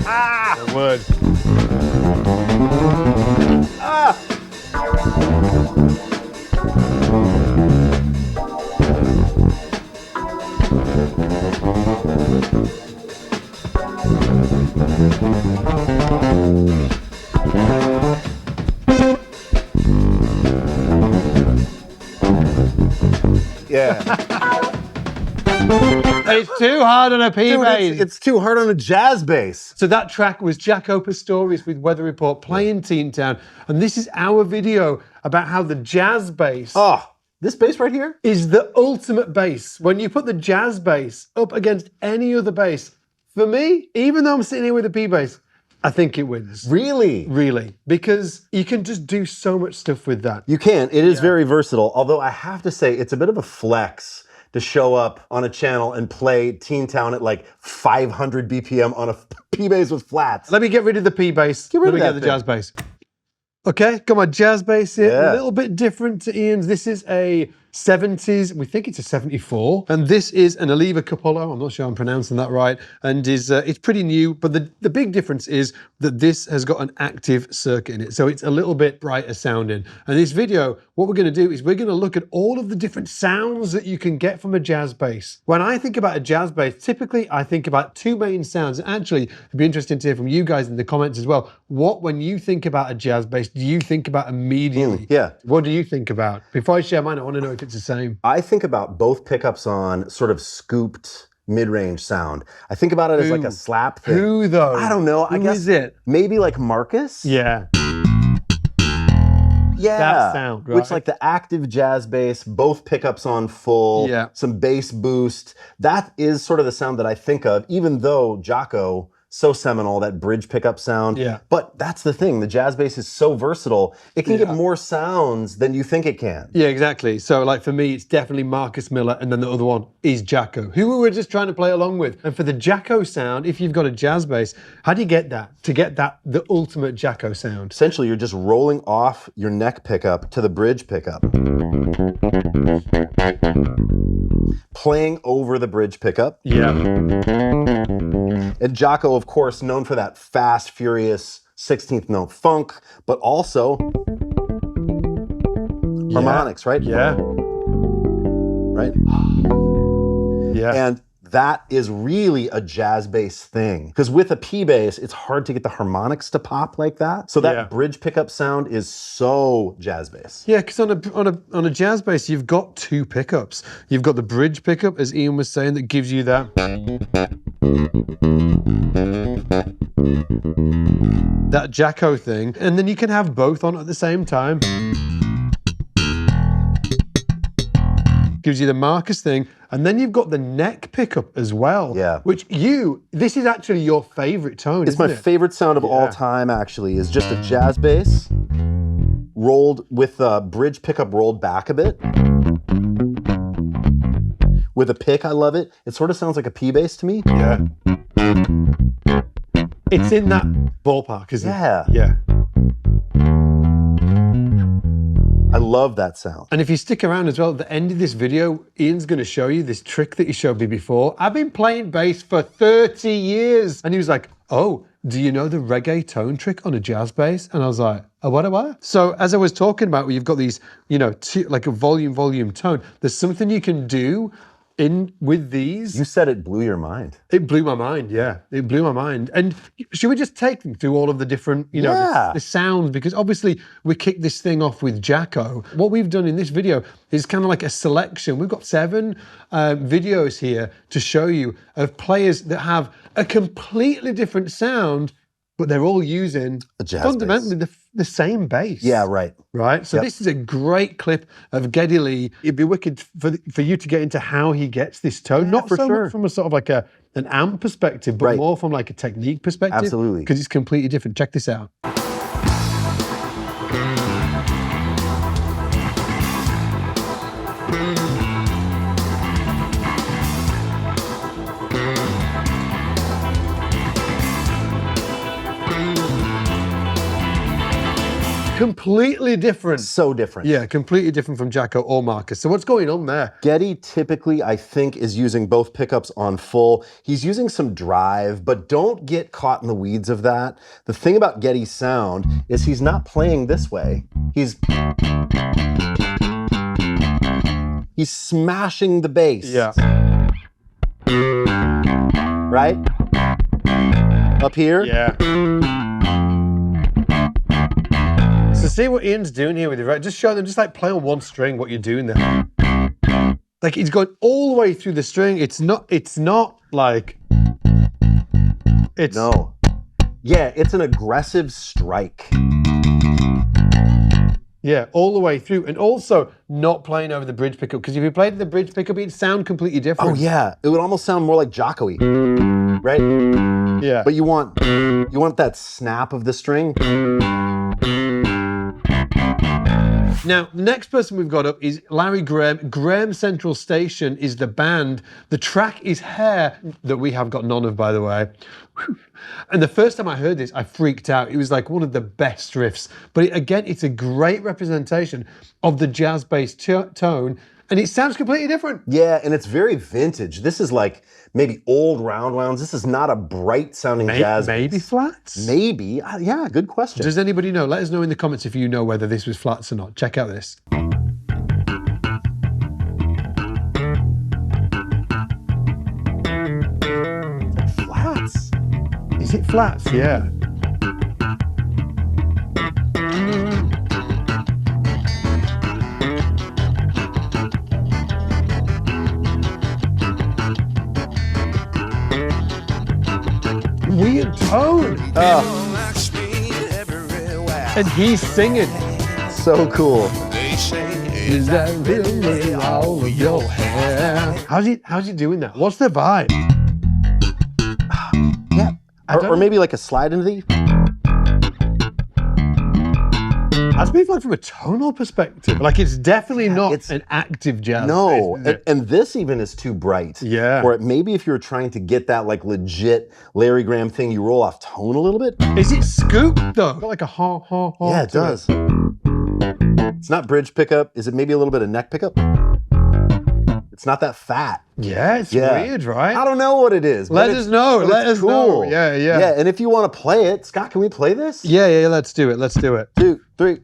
Ah! I would. Ah! Yeah. It's too hard on a P Dude, bass. it's too hard on a jazz bass. So that track was Jaco Pastorius with Weather Report playing Teen Town. And this is our video about how the jazz bass Oh, this bass right here? is the ultimate bass. When you put the jazz bass up against any other bass, for me, even though I'm sitting here with a P bass, I think it wins. Really? Really. Because you can just do so much stuff with that. You can. It is very versatile. Although I have to say, it's a bit of a flex to show up on a channel and play Teen Town at like 500 BPM on a P bass with flats. Let me get rid of the P bass. Get rid Let me of get that the jazz bass. Okay, got my jazz bass here. Yeah. A little bit different to Ian's. This is a 70s, we think it's a 74. And this is an Oliva Capolo, I'm not sure I'm pronouncing that right, and is it's pretty new, but the big difference is that this has got an active circuit in it, so it's a little bit brighter sounding. And this video, what we're gonna do is we're gonna look at all of the different sounds that you can get from a jazz bass. When I think about a jazz bass, typically I think about two main sounds. Actually, it'd be interesting to hear from you guys in the comments as well. What, when you think about a jazz bass, do you think about immediately? Yeah. What do you think about? Before I share mine, I want to know if it's the same. I think about both pickups on sort of scooped mid-range sound. I think about it as like a slap thing. Who though? I don't know. I Who guess is it? maybe like Marcus. Yeah. Yeah. That sound, right? Which like the active jazz bass, both pickups on full, Yeah. some bass boost. That is sort of the sound that I think of, even though Jaco, so seminal, that bridge pickup sound. Yeah. But that's the thing, the jazz bass is so versatile, it can get more sounds than you think it can. Yeah, exactly. So like for me, it's definitely Marcus Miller, and then the other one is Jaco, who we were just trying to play along with. And for the Jaco sound, if you've got a jazz bass, how do you get that? To get that, the ultimate Jaco sound. Essentially, you're just rolling off your neck pickup to the bridge pickup. Playing over the bridge pickup. Yeah. And Jaco, of course, known for that fast, furious 16th note funk, but also harmonics, right? Yeah. Right? Yeah. And that is really a jazz bass thing. Because with a P bass, it's hard to get the harmonics to pop like that. So that bridge pickup sound is so jazz bass. Yeah, because on a jazz bass, you've got two pickups. You've got the bridge pickup, as Ian was saying, that gives you that Jaco thing, and then you can have both on at the same time. Gives you the Marcus thing, and then you've got the neck pickup as well. Yeah. Which this is actually your favorite tone, It's my favorite sound of all time, actually, is just a jazz bass rolled with a bridge pickup rolled back a bit. With a pick, I love it. It sort of sounds like a P bass to me. Yeah. It's in that ballpark, isn't Yeah. it? Yeah. I love that sound. And if you stick around as well, at the end of this video, Ian's going to show you this trick that he showed me before. I've been playing bass for 30 years. And he was like, oh, do you know the reggae tone trick on a jazz bass? And I was like, oh, what? So as I was talking about, where you've got these, like a volume tone, there's something you can do with these. You said it blew your mind. It blew my mind, yeah. It blew my mind. And should we just take them through all of the different, the sounds? Because obviously we kicked this thing off with Jaco. What we've done in this video is kind of like a selection. We've got 7 videos here to show you of players that have a completely different sound, but they're all using fundamentally the same bass. Yeah, right. Right? So this is a great clip of Geddy Lee. It'd be wicked for you to get into how he gets this tone. Not so much from a sort of like an amp perspective, but more from like a technique perspective. Absolutely. Because it's completely different. Check this out. Completely different. So different. Yeah, completely different from Jaco or Marcus. So what's going on there? Geddy typically, I think, is using both pickups on full. He's using some drive, but don't get caught in the weeds of that. The thing about Geddy's sound is he's not playing this way. He's smashing the bass. Yeah. Right? Up here? Yeah. So see what Ian's doing here with you, right? Just show them, just like play on one string what you're doing there. Like he's going all the way through the string. It's not like, it's... No. Yeah, it's an aggressive strike. Yeah, all the way through. And also not playing over the bridge pickup, because if you played the bridge pickup, it'd sound completely different. Oh yeah, it would almost sound more like Jaco-y, right? Yeah. But you want that snap of the string. Now, the next person we've got up is Larry Graham. Graham Central Station is the band. The track is Hair, that we have got none of, by the way. And the first time I heard this, I freaked out. It was like one of the best riffs. But again, it's a great representation of the jazz bass tone, and it sounds completely different. Yeah, and it's very vintage. This is like maybe old round wounds. This is not a bright sounding jazz bass. Maybe flats? Maybe. Yeah, good question. Does anybody know? Let us know in the comments if you know whether this was flats or not. Check out this. Flats. Is it flats? Yeah. Weird tone. And he's singing. So cool. Is that really all of your hair? How's he doing that? What's the vibe? Yeah. Or maybe like a slide into the... That's maybe like from a tonal perspective. Like it's definitely not an active jazz. No, bass, and this even is too bright. Yeah. Or maybe if you're trying to get that like legit Larry Graham thing, you roll off tone a little bit. Is it scooped though? Got like a ha ha ha. Yeah, it does. It's not bridge pickup. Is it maybe a little bit of neck pickup? It's not that fat. Yeah, it's weird, right? I don't know what it is. Let us know. Let us know. Yeah. Yeah, and if you want to play it, Scott, can we play this? Yeah, let's do it. 2, 3,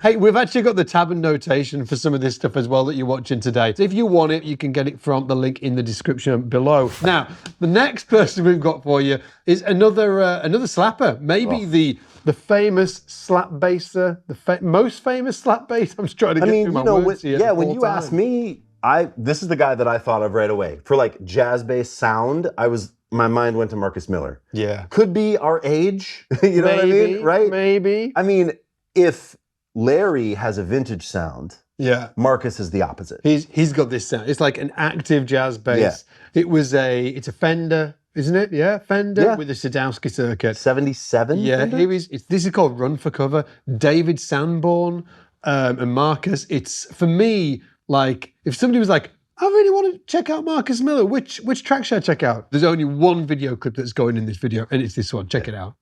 Hey, we've actually got the tab and notation for some of this stuff as well that you're watching today. So if you want it, you can get it from the link in the description below. Now, the next person we've got for you is another slapper. Maybe the famous slap basser, the most famous slap bass. I'm just trying to get through my words here. Yeah, when you asked me, this is the guy that I thought of right away. For like jazz bass sound, my mind went to Marcus Miller. Yeah. Could be our age, you know what I mean? Right? Maybe. I mean, if Larry has a vintage sound, yeah, Marcus is the opposite. He's got this sound. It's like an active jazz bass. Yeah. It's a Fender, isn't it? Yeah, Fender with a Sadowski circuit. 77? Yeah, Fender? This is called Run for Cover. David Sanborn and Marcus. It's, for me, like, if somebody was like, I really want to check out Marcus Miller, which track should I check out? There's only one video clip that's going in this video, and it's this one. Check it out.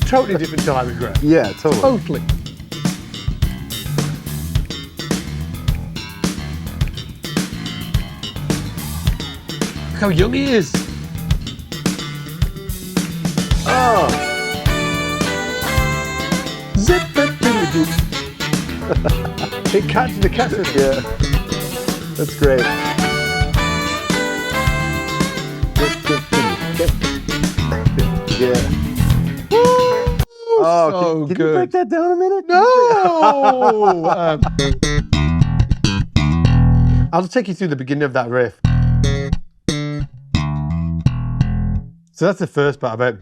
Totally different to Larry Graham. Yeah, totally. Look how young he is. Oh. Zip it It catches the catches. Yeah. That's great. Yeah. Oh, so can good. you break that down a minute? No! I'll just take you through the beginning of that riff. So that's the first part of it.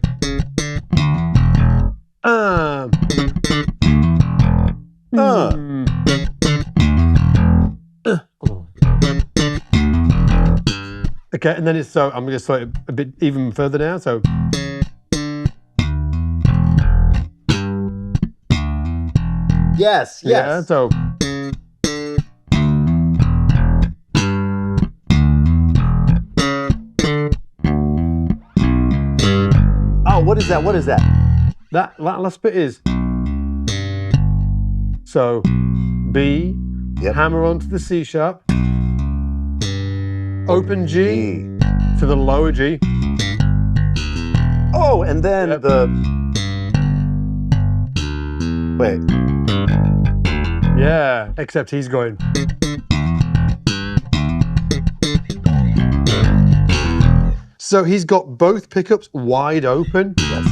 Okay, and then so I'm going to slow it a bit even further down. So. Yes, Yeah, yes. so. Oh, what is that? What is that? That last bit is. So, B, Yep. hammer onto the C sharp, open G E. to the lower G. Oh, and then Yep. Wait. Yeah, except he's going. So he's got both pickups wide open. Yes.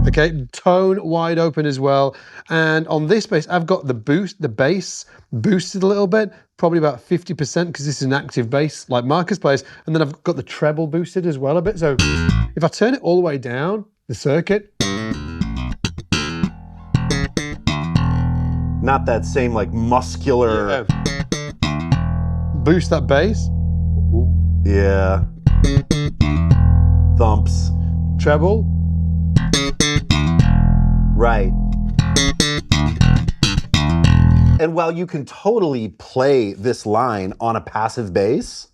Okay, tone wide open as well. And on this bass, I've got the bass boosted a little bit, probably about 50% because this is an active bass like Marcus plays. And then I've got the treble boosted as well a bit. So if I turn it all the way down, the circuit. Not that same like muscular. Boost that bass. Yeah. Thumps. Treble. Right. And while you can totally play this line on a passive bass,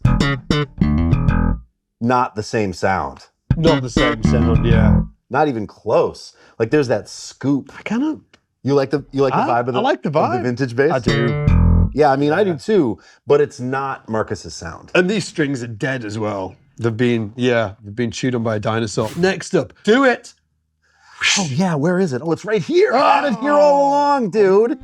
not the same sound. Not the same sound, yeah. Not even close. Like there's that scoop. I kind of. You like the vibe of the I like the vibe. of the vintage bass? I do. Yeah, I mean I do too, but it's not Marcus's sound. And these strings are dead as well. They've been chewed on by a dinosaur. Next up, do it. Oh yeah, where is it? Oh, it's right here. I had it here all along, dude.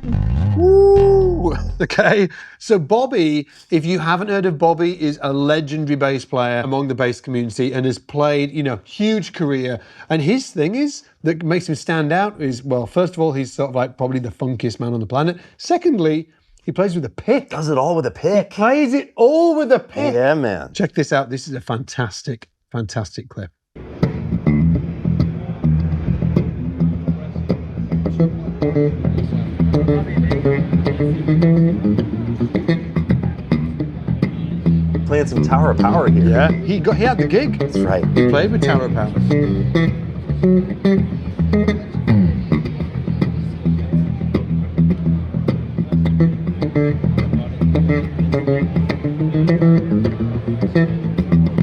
Woo! Okay, so Bobby, if you haven't heard of Bobby, is a legendary bass player among the bass community and has played, huge career. And his thing is, that makes him stand out is, well, first of all, he's sort of like probably the funkiest man on the planet. Secondly, he plays with a pick. Does it all with a pick. Plays it all with a pick. Yeah, man. Check this out. This is a fantastic, fantastic clip. Playing some Tower of Power here. Yeah, he had the gig. That's right. He played with Tower of Power.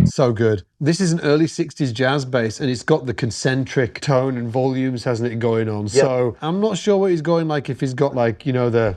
So good. This is an early 60s jazz bass and it's got the concentric tone and volumes, hasn't it, going on? Yep. So I'm not sure what he's going like, if he's got like, the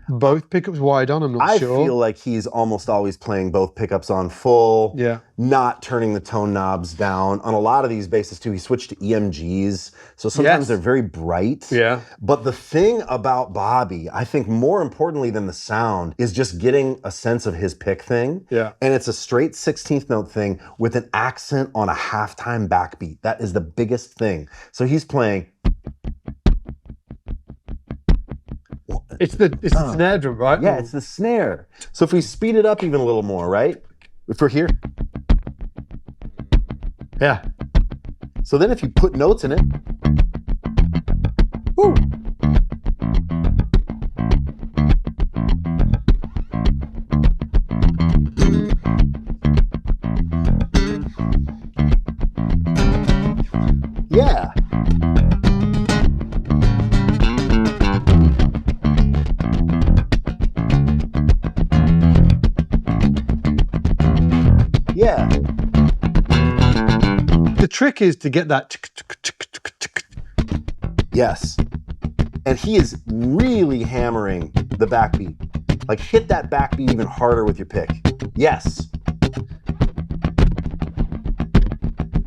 both pickups wide on, I'm not sure. I feel like he's almost always playing both pickups on full, Yeah. not turning the tone knobs down. On a lot of these basses too, he switched to EMGs, so sometimes Yes. they're very bright. Yeah. But the thing about Bobby, I think more importantly than the sound, is just getting a sense of his pick thing. Yeah. And it's a straight 16th note thing with an accent on a halftime backbeat. That is the biggest thing. So he's playing. It's the snare drum, right? Yeah, it's the snare. So if we speed it up even a little more, right? If we're here. Yeah. So then if you put notes in it. Woo. Yeah. Yeah. The trick is to get that. Yes. And he is really hammering the backbeat. Like hit that backbeat even harder with your pick. Yes.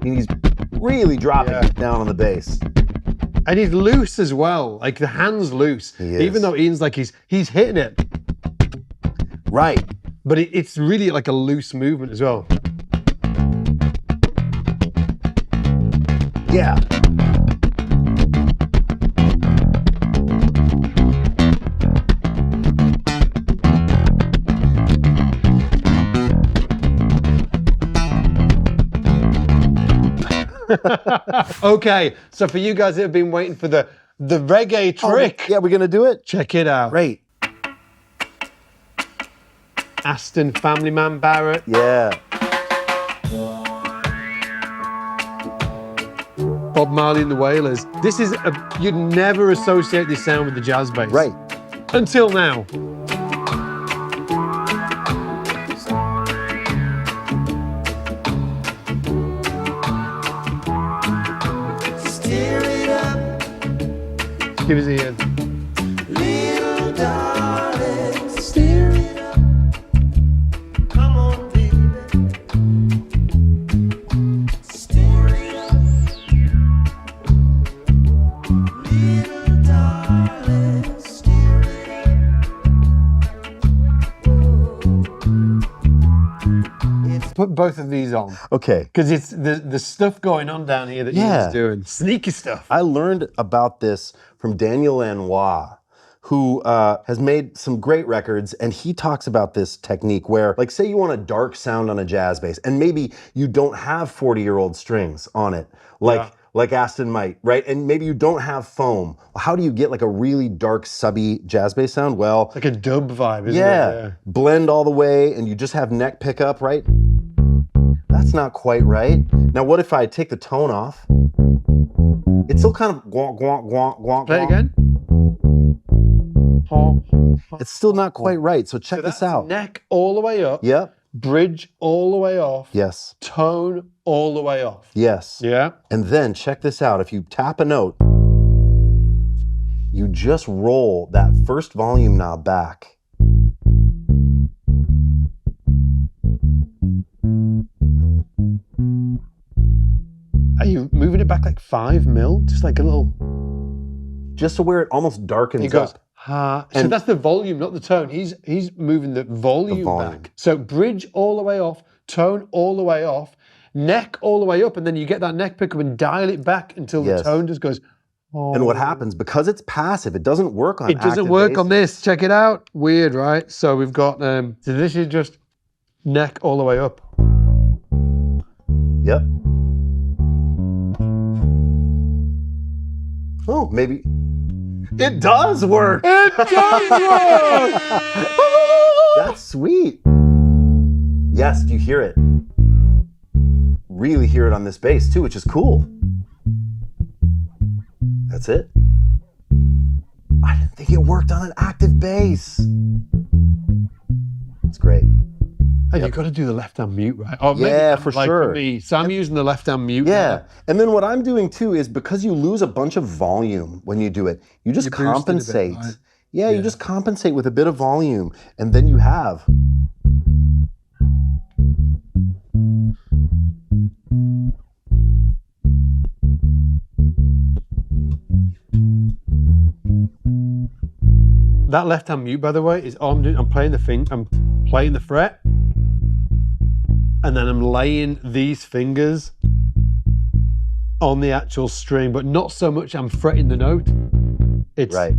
And he's really dropping it down on the bass. And he's loose as well. Like the hand's loose. He is. Even though Ian's like he's hitting it. Right. But it's really like a loose movement as well. Yeah. Okay, so for you guys that have been waiting for the reggae trick, Yeah, we're gonna do it? check it out. Great. Aston Family Man Barrett. Yeah. Bob Marley and the Wailers. This is you'd never associate this sound with the jazz bass. Right. Until now. Give us a hand. Little darling, steer it up. Come on, baby. Steer it up. Little darling, steer it up. Put both of these on. Okay. Because it's the stuff going on down here that Ian's doing. Sneaky stuff. I learned about this from Daniel Lanois, who has made some great records, and he talks about this technique where, like, say you want a dark sound on a jazz bass, and maybe you don't have 40-year-old strings on it, like Aston might, right? And maybe you don't have foam. How do you get like a really dark, subby jazz bass sound? Well, Like a dub vibe, isn't it? yeah, blend all the way, and you just have neck pickup, right? That's not quite right. Now, what if I take the tone off? It's still kind of gwonk, gwonk, gwonk, gwonk. Play it gwonk. again. It's still not quite right, so check this out. Neck all the way up. Yep. Bridge all the way off. Yes. Tone all the way off. Yes. Yeah. And then check this out. If you tap a note, you just roll that first volume knob back. Are you moving it back like 5 mil? Just like a little. Just to where it almost darkens It goes, up. ha. So And- that's the volume, not the tone. He's moving the volume back. So bridge all the way off, tone all the way off, neck all the way up, and then you get that neck pickup and dial it back until the Yes. tone just goes. Oh. And what happens, because it's passive, it doesn't work on It doesn't active work bass. on this. Check it out. Weird, right? So we've got. So this is just neck all the way up. Yep. Oh, maybe. It does work! It does work! That's sweet. Yes, do you hear it? Really hear it on this bass too, which is cool. That's it. I didn't think it worked on an active bass. It's great. And you've got to do the left-hand mute, right? Oh, maybe, Yeah, for like sure. For me, so I'm using the left-hand mute. Yeah, now. and then what I'm doing too is because you lose a bunch of volume when you do it, you just You boost it a bit, compensate. right? Yeah, you Yeah. just compensate with a bit of volume, and then you have. That left-hand mute, by the way, is all I'm doing. I'm playing the fret, and then I'm laying these fingers on the actual string, but not so much I'm fretting the note. It's Right.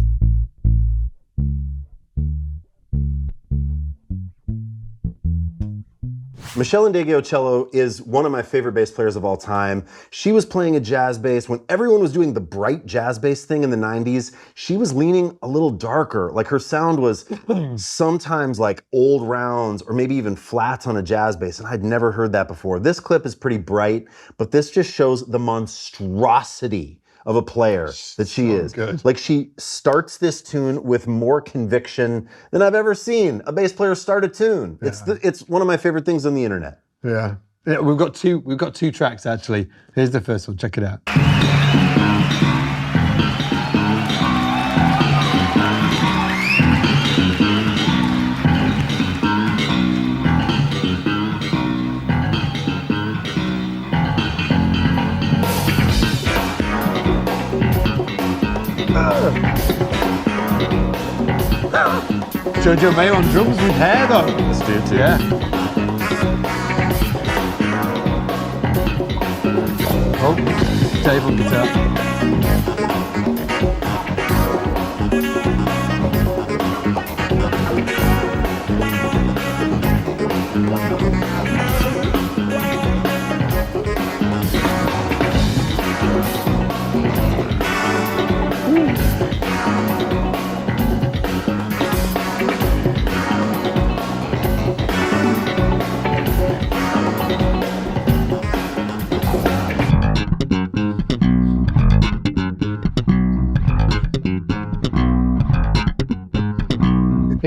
Meshell Ndegeocello is one of my favorite bass players of all time. She was playing a jazz bass when everyone was doing the bright jazz bass thing in the 90s. She was leaning a little darker. Like her sound was sometimes like old rounds or maybe even flats on a jazz bass, and I'd never heard that before. This clip is pretty bright, but this just shows the monstrosity of a player that she is. good. Like she starts this tune with more conviction than I've ever seen a bass player start a tune. It's one of my favorite things on the internet. yeah. We've got two tracks actually. Here's the first one. Check it out. Jojo Mayo on drums with hair though. Let's do it too. Yeah. Oh, Dave on guitar.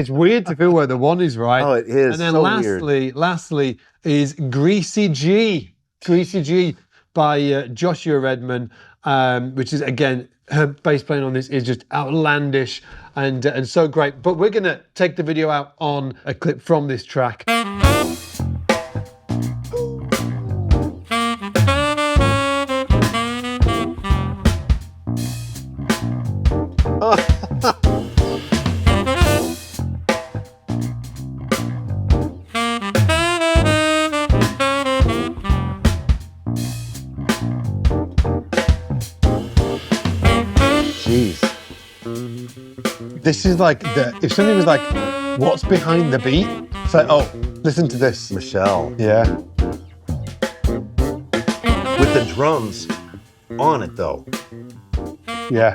It's weird to feel where the one is, right? Oh, it is. And then So weird. lastly is Greasy G. Greasy G by Joshua Redman, which is, again, her bass playing on this is just outlandish and so great. But we're going to take the video out on a clip from this track. Jeez. This is like if somebody was like, what's behind the beat? It's like, oh, listen to this. Meshell. Yeah. With the drums on it, though. Yeah.